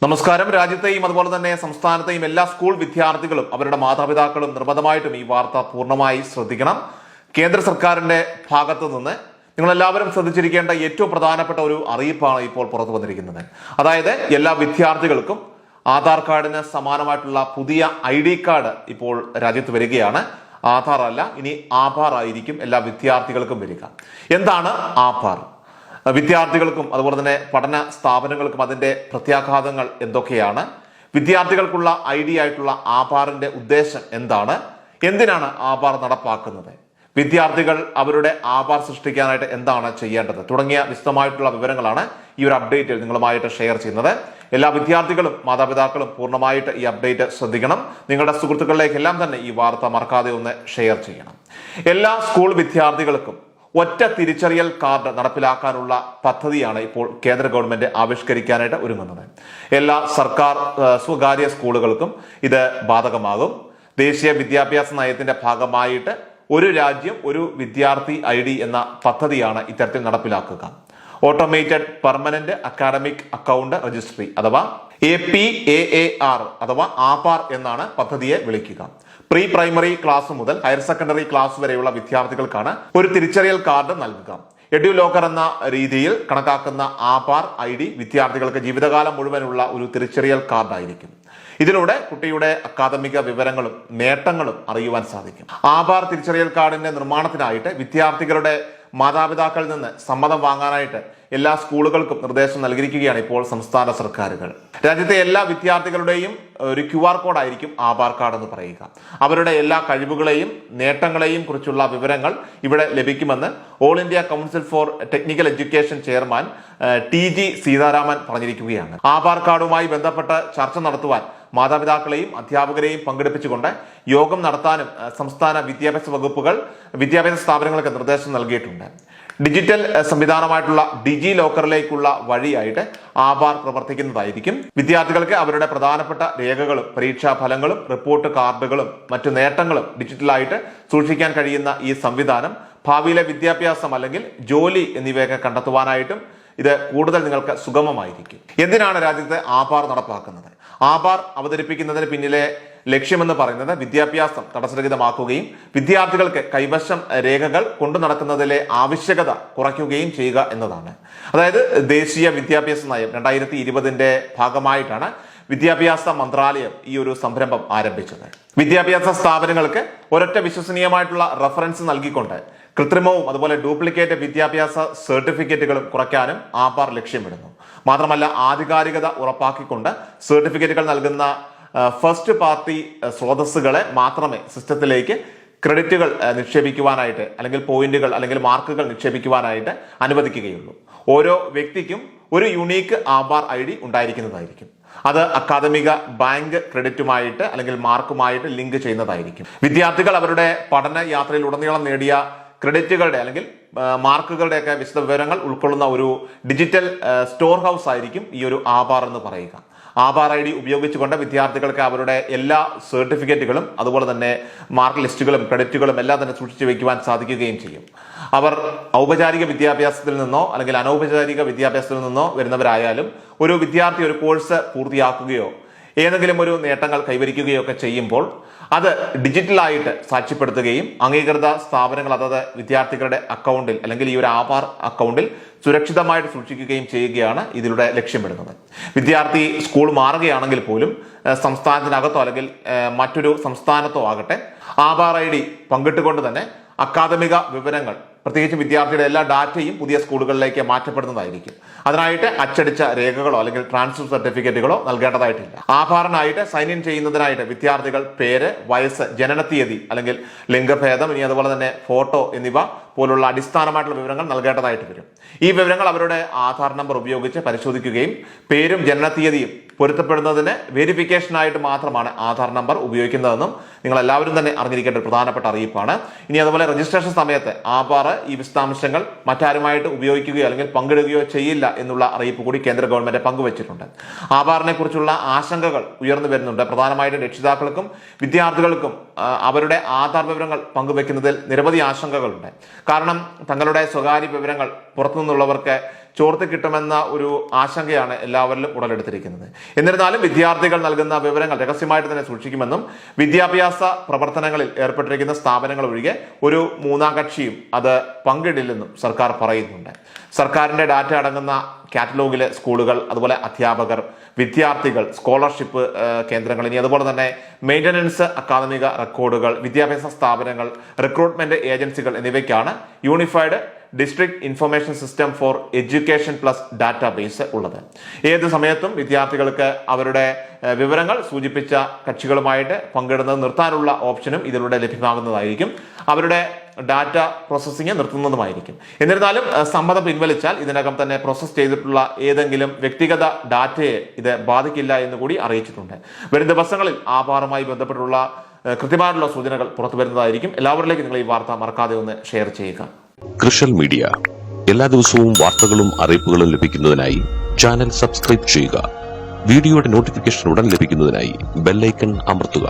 നമസ്കാരം. രാജ്യത്തെയും അതുപോലെ തന്നെ സംസ്ഥാനത്തെയും എല്ലാ സ്കൂൾ വിദ്യാർത്ഥികളും അവരുടെ മാതാപിതാക്കളും നിർബന്ധമായിട്ടും ഈ വാർത്ത പൂർണ്ണമായി ശ്രദ്ധിക്കണം. കേന്ദ്ര സർക്കാരിന്റെ ഭാഗത്തു നിന്ന് നിങ്ങളെല്ലാവരും ശ്രദ്ധിച്ചിരിക്കേണ്ട ഏറ്റവും പ്രധാനപ്പെട്ട ഒരു അറിയിപ്പാണ് ഇപ്പോൾ പുറത്തു വന്നിരിക്കുന്നത്. അതായത് എല്ലാ വിദ്യാർത്ഥികൾക്കും ആധാർ കാർഡിന് സമാനമായിട്ടുള്ള പുതിയ ID കാർഡ് ഇപ്പോൾ രാജ്യത്ത് വരികയാണ്. ആധാർ അല്ല, ഇനി ആഭാർ ആയിരിക്കും എല്ലാ വിദ്യാർത്ഥികൾക്കും വരിക. എന്താണ് ആഭാർ? വിദ്യാർത്ഥികൾക്കും അതുപോലെ തന്നെ പഠന സ്ഥാപനങ്ങൾക്കും അതിന്റെ പ്രത്യാഘാതങ്ങൾ എന്തൊക്കെയാണ്? വിദ്യാർത്ഥികൾക്കുള്ള ID ആയിട്ടുള്ള ആധാറിന്റെ ഉദ്ദേശം എന്താണ്? എന്തിനാണ് ആധാർ നടപ്പാക്കുന്നത്? വിദ്യാർത്ഥികൾ അവരുടെ ആധാർ സൃഷ്ടിക്കാനായിട്ട് എന്താണ് ചെയ്യേണ്ടത്? തുടങ്ങിയ വിശദമായിട്ടുള്ള വിവരങ്ങളാണ് ഈ ഒരു അപ്ഡേറ്റിൽ നിങ്ങളുമായിട്ട് ഷെയർ ചെയ്യുന്നത്. എല്ലാ വിദ്യാർത്ഥികളും മാതാപിതാക്കളും പൂർണ്ണമായിട്ട് ഈ അപ്ഡേറ്റ് ശ്രദ്ധിക്കണം. നിങ്ങളുടെ സുഹൃത്തുക്കളിലേക്കെല്ലാം തന്നെ ഈ വാർത്ത മറക്കാതെ ഒന്ന് ഷെയർ ചെയ്യണം. എല്ലാ സ്കൂൾ വിദ്യാർത്ഥികൾക്കും ഒറ്റ തിരിച്ചറിയൽ കാർഡ് നടപ്പിലാക്കാനുള്ള പദ്ധതിയാണ് ഇപ്പോൾ കേന്ദ്ര ഗവൺമെന്റ് ആവിഷ്കരിക്കാനായിട്ട് ഒരുങ്ങുന്നത്. എല്ലാ സർക്കാർ സ്വകാര്യ സ്കൂളുകൾക്കും ഇത് ബാധകമാകും. ദേശീയ വിദ്യാഭ്യാസ നയത്തിന്റെ ഭാഗമായിട്ട് ഒരു രാജ്യം ഒരു വിദ്യാർത്ഥി ID എന്ന പദ്ധതിയാണ് ഇത്തരത്തിൽ നടപ്പിലാക്കുക. Automated permanent academic account registry അഥവാ APAAR അഥവാ ആധാർ എന്നാണ് പദ്ധതിയെ വിളിക്കുക. പ്രീ പ്രൈമറി ക്ലാസ് മുതൽ ഹയർ സെക്കൻഡറി ക്ലാസ് വരെയുള്ള വിദ്യാർത്ഥികൾക്കാണ് ഒരു തിരിച്ചറിയൽ കാർഡ് നൽകുക. എഡ്യൂലോക്കർ എന്ന രീതിയിൽ കണക്കാക്കുന്ന ആധാർ ID വിദ്യാർത്ഥികൾക്ക് ജീവിതകാലം മുഴുവനുള്ള ഒരു തിരിച്ചറിയൽ കാർഡായിരിക്കും. ഇതിലൂടെ കുട്ടിയുടെ അക്കാദമിക വിവരങ്ങളും നേട്ടങ്ങളും അറിയുവാൻ സാധിക്കും. ആധാർ തിരിച്ചറിയൽ കാർഡിന്റെ നിർമ്മാണത്തിനായിട്ട് വിദ്യാർത്ഥികളുടെ മാതാപിതാക്കളിൽ നിന്ന് സമ്മതം വാങ്ങാനായിട്ട് എല്ലാ സ്കൂളുകൾക്കും നിർദ്ദേശം നൽകിയിരിക്കുകയാണ് ഇപ്പോൾ സംസ്ഥാന സർക്കാരുകൾ. രാജ്യത്തെ എല്ലാ വിദ്യാർത്ഥികളുടെയും ഒരു QR കോഡ് ആയിരിക്കും ആധാർ കാർഡ് എന്ന് പറയുക. അവരുടെ എല്ലാ കഴിവുകളെയും നേട്ടങ്ങളെയും കുറിച്ചുള്ള വിവരങ്ങൾ ഇവിടെ ലഭിക്കുമെന്ന് all India council for technical education chairman TG Seetharaman പറഞ്ഞിരിക്കുകയാണ്. ആധാർ കാർഡുമായി ബന്ധപ്പെട്ട് ചർച്ച നടത്തുവാൻ മാതാപിതാക്കളെയും അധ്യാപകരെയും പങ്കെടുപ്പിച്ചുകൊണ്ട് യോഗം നടത്താനും സംസ്ഥാന വിദ്യാഭ്യാസ വകുപ്പുകൾ വിദ്യാഭ്യാസ സ്ഥാപനങ്ങൾക്ക് നിർദ്ദേശം നൽകിയിട്ടുണ്ട്. ഡിജിറ്റൽ സംവിധാനമായിട്ടുള്ള ഡിജി ലോക്കറിലേക്കുള്ള വഴിയായിട്ട് ആധാർ പ്രവർത്തിക്കുന്നതായിരിക്കും. വിദ്യാർത്ഥികൾക്ക് അവരുടെ പ്രധാനപ്പെട്ട രേഖകളും പരീക്ഷാ ഫലങ്ങളും റിപ്പോർട്ട് കാർഡുകളും മറ്റു നേട്ടങ്ങളും ഡിജിറ്റലായിട്ട് സൂക്ഷിക്കാൻ കഴിയുന്ന ഈ സംവിധാനം ഭാവിയിലെ വിദ്യാഭ്യാസം അല്ലെങ്കിൽ ജോലി എന്നിവയൊക്കെ കണ്ടെത്തുവാനായിട്ടും ഇത് കൂടുതൽ നിങ്ങൾക്ക് സുഗമമായിരിക്കും. എന്തിനാണ് രാജ്യത്തെ ആധാർ നടപ്പാക്കുന്നത്? ആധാർ അവതരിപ്പിക്കുന്നതിന് പിന്നിലെ ലക്ഷ്യമെന്ന് പറയുന്നത് വിദ്യാഭ്യാസം തടസ്സരഹിതമാക്കുകയും വിദ്യാർത്ഥികൾക്ക് കൈവശം രേഖകൾ കൊണ്ടു നടക്കുന്നതിലെ ആവശ്യകത കുറയ്ക്കുകയും ചെയ്യുക എന്നതാണ്. അതായത് ദേശീയ വിദ്യാഭ്യാസ നയം 2020 ഭാഗമായിട്ടാണ് വിദ്യാഭ്യാസ മന്ത്രാലയം ഈ ഒരു സംരംഭം ആരംഭിച്ചത്. വിദ്യാഭ്യാസ സ്ഥാപനങ്ങൾക്ക് ഒരൊറ്റ വിശ്വസനീയമായിട്ടുള്ള റെഫറൻസ് നൽകിക്കൊണ്ട് കൃത്രിമവും അതുപോലെ ഡ്യൂപ്ലിക്കേറ്റ് വിദ്യാഭ്യാസ സർട്ടിഫിക്കറ്റുകളും കുറയ്ക്കാനും ആധാർ ലക്ഷ്യമിടുന്നു. മാത്രമല്ല ആധികാരികത ഉറപ്പാക്കിക്കൊണ്ട് സർട്ടിഫിക്കറ്റുകൾ നൽകുന്ന ഫസ്റ്റ് പാർട്ടി സ്രോതസ്സുകളെ മാത്രമേ സിസ്റ്റത്തിലേക്ക് ക്രെഡിറ്റുകൾ നിക്ഷേപിക്കുവാനായിട്ട് അല്ലെങ്കിൽ പോയിന്റുകൾ അല്ലെങ്കിൽ മാർക്കുകൾ നിക്ഷേപിക്കുവാനായിട്ട് അനുവദിക്കുകയുള്ളൂ. ഓരോ വ്യക്തിക്കും ഒരു യുണീക്ക് ആധാർ ID ഉണ്ടായിരിക്കുന്നതായിരിക്കും. അത് അക്കാദമിക ബാങ്ക് ക്രെഡിറ്റുമായിട്ട് അല്ലെങ്കിൽ മാർക്കുമായിട്ട് ലിങ്ക് ചെയ്യുന്നതായിരിക്കും. വിദ്യാർത്ഥികൾ അവരുടെ പഠന യാത്രയിൽ ഉടനീളം നേടിയ ക്രെഡിറ്റുകളുടെ അല്ലെങ്കിൽ മാർക്കുകളുടെയൊക്കെ വിശദ വിവരങ്ങൾ ഉൾക്കൊള്ളുന്ന ഒരു ഡിജിറ്റൽ സ്റ്റോർ ഹൗസ് ആയിരിക്കും ഈ ഒരു ആധാർ എന്ന് പറയുക. ആധാർ ID ഉപയോഗിച്ചുകൊണ്ട് വിദ്യാർത്ഥികൾക്ക് അവരുടെ എല്ലാ സർട്ടിഫിക്കറ്റുകളും അതുപോലെ തന്നെ മാർക്ക് ലിസ്റ്റുകളും ക്രെഡിറ്റുകളും എല്ലാം തന്നെ സൂക്ഷിച്ചു വയ്ക്കുവാൻ സാധിക്കുകയും ചെയ്യും. അവർ ഔപചാരിക വിദ്യാഭ്യാസത്തിൽ നിന്നോ അല്ലെങ്കിൽ അനൗപചാരിക വിദ്യാഭ്യാസത്തിൽ നിന്നോ വരുന്നവരായാലും ഒരു വിദ്യാർത്ഥി ഒരു കോഴ്സ് പൂർത്തിയാക്കുകയോ ഏതെങ്കിലും ഒരു നേട്ടങ്ങൾ കൈവരിക്കുകയോ ഒക്കെ ചെയ്യുമ്പോൾ അത് ഡിജിറ്റലായിട്ട് സാക്ഷ്യപ്പെടുത്തുകയും അംഗീകൃത സ്ഥാപനങ്ങൾ അതത് വിദ്യാർത്ഥികളുടെ അക്കൗണ്ടിൽ അല്ലെങ്കിൽ ഈ ഒരു ആധാർ അക്കൗണ്ടിൽ സുരക്ഷിതമായിട്ട് സൂക്ഷിക്കുകയും ചെയ്യുകയാണ് ഇതിലൂടെ ലക്ഷ്യമിടുന്നത്. വിദ്യാർത്ഥി സ്കൂൾ മാറുകയാണെങ്കിൽ പോലും സംസ്ഥാനത്തിനകത്തോ അല്ലെങ്കിൽ മറ്റൊരു സംസ്ഥാനത്തോ ആകട്ടെ ആധാർ ID പങ്കിട്ടുകൊണ്ട് തന്നെ അക്കാദമിക വിവരങ്ങൾ പ്രത്യേകിച്ച് വിദ്യാർത്ഥിയുടെ എല്ലാ ഡാറ്റയും പുതിയ സ്കൂളുകളിലേക്ക് മാറ്റപ്പെടുന്നതായിരിക്കും. അതിനായിട്ട് അച്ചടിച്ച രേഖകളോ അല്ലെങ്കിൽ ട്രാൻസ്ഫർ സർട്ടിഫിക്കറ്റുകളോ നൽകേണ്ടതായിട്ടില്ല. ആധാറിനായിട്ട് സൈൻ ഇൻ ചെയ്യുന്നതിനായിട്ട് വിദ്യാർത്ഥികൾ പേര്, വയസ്സ്, ജനനത്തീയതി അല്ലെങ്കിൽ ലിംഗഭേദം, ഇനി അതുപോലെ തന്നെ ഫോട്ടോ എന്നിവ പോലുള്ള അടിസ്ഥാനമായിട്ടുള്ള വിവരങ്ങൾ നൽകേണ്ടതായിട്ട് വരും. ഈ വിവരങ്ങൾ അവരുടെ ആധാർ നമ്പർ ഉപയോഗിച്ച് പരിശോധിക്കുകയും പേരും ജനനത്തീയതിയും പൊരുത്തപ്പെടുന്നതിന് വെരിഫിക്കേഷനായിട്ട് മാത്രമാണ് ആധാർ നമ്പർ ഉപയോഗിക്കുന്നതെന്നും നിങ്ങൾ എല്ലാവരും തന്നെ അറിഞ്ഞിരിക്കേണ്ട ഒരു പ്രധാനപ്പെട്ട അറിയിപ്പാണ്. ഇനി അതുപോലെ രജിസ്ട്രേഷൻ സമയത്ത് ആധാർ ഈ വിശദാംശങ്ങൾ മറ്റാരുമായിട്ട് ഉപയോഗിക്കുകയോ അല്ലെങ്കിൽ പങ്കിടുകയോ ചെയ്യില്ല എന്നുള്ള അറിയിപ്പ് കൂടി കേന്ദ്ര ഗവൺമെന്റ് പങ്കുവച്ചിട്ടുണ്ട്. ആധാറിനെ കുറിച്ചുള്ള ആശങ്കകൾ ഉയർന്നു വരുന്നുണ്ട്. പ്രധാനമായിട്ടും രക്ഷിതാക്കൾക്കും വിദ്യാർത്ഥികൾക്കും അവരുടെ ആധാർ വിവരങ്ങൾ പങ്കുവെക്കുന്നതിൽ നിരവധി ആശങ്കകളുണ്ട്. കാരണം തങ്ങളുടെ സ്വകാര്യ വിവരങ്ങൾ പുറത്തു നിന്നുള്ളവർക്ക് ചോർത്തി കിട്ടുമെന്ന ഒരു ആശങ്കയാണ് എല്ലാവരിലും ഉടലെടുത്തിരിക്കുന്നത്. എന്നിരുന്നാലും വിദ്യാർത്ഥികൾ നൽകുന്ന വിവരങ്ങൾ രഹസ്യമായിട്ട് തന്നെ സൂക്ഷിക്കുമെന്നും വിദ്യാഭ്യാസ പ്രവർത്തനങ്ങളിൽ ഏർപ്പെട്ടിരിക്കുന്ന സ്ഥാപനങ്ങൾ ഒഴികെ ഒരു മൂന്നാം കക്ഷിയും അത് പങ്കിടില്ലെന്നും സർക്കാർ പറയുന്നുണ്ട്. സർക്കാരിന്റെ ഡാറ്റ അടങ്ങുന്ന കാറ്റലോഗിലെ സ്കൂളുകൾ, അതുപോലെ അധ്യാപകർ, വിദ്യാർത്ഥികൾ, സ്കോളർഷിപ്പ് കേന്ദ്രങ്ങൾ, ഇനി അതുപോലെ തന്നെ മെയിൻ്റനൻസ് അക്കാദമിക റെക്കോർഡുകൾ, വിദ്യാഭ്യാസ സ്ഥാപനങ്ങൾ, റിക്രൂട്ട്മെന്റ് ഏജൻസികൾ എന്നിവയ്ക്കാണ് unified district information system for education plus database ഉള്ളത്. ഏത് സമയത്തും വിദ്യാർത്ഥികൾക്ക് അവരുടെ വിവരങ്ങൾ സൂചിപ്പിച്ച കക്ഷികളുമായിട്ട് പങ്കിടുന്നത് നിർത്താനുള്ള ഓപ്ഷനും ഇതിലൂടെ ലഭ്യമാകുന്നതായിരിക്കും. അവരുടെ ഡാറ്റ പ്രോസസ്സിംഗ് നിർത്തുന്നതുമായിരിക്കും. എന്നിരുന്നാലും സമ്മതം പിൻവലിച്ചാൽ ഇതിനകം തന്നെ പ്രോസസ് ചെയ്തിട്ടുള്ള ഏതെങ്കിലും വ്യക്തിഗത ഡാറ്റയെ ഇത് ബാധിക്കില്ല എന്ന് കൂടി അറിയിച്ചിട്ടുണ്ട്. വരും ദിവസങ്ങളിൽ ആധാറുമായി ബന്ധപ്പെട്ടുള്ള കൃത്യമായിട്ടുള്ള സൂചനകൾ പുറത്തു വരുന്നതായിരിക്കും. എല്ലാവരിലേക്കും നിങ്ങൾ ഈ വാർത്ത മറക്കാതെ ഒന്ന് ഷെയർ ചെയ്യുക. കൃഷൽ മീഡിയ എല്ലാ ദിവസവും വാർത്തകളും അറിയിപ്പുകളും ലഭിക്കുന്നതിനായി ചാനൽ സബ്സ്ക്രൈബ് ചെയ്യുക. വീഡിയോയുടെ നോട്ടിഫിക്കേഷൻ ഉടൻ ലഭിക്കുന്നതിനായി ബെല്ലൈക്കൺ അമർത്തുക.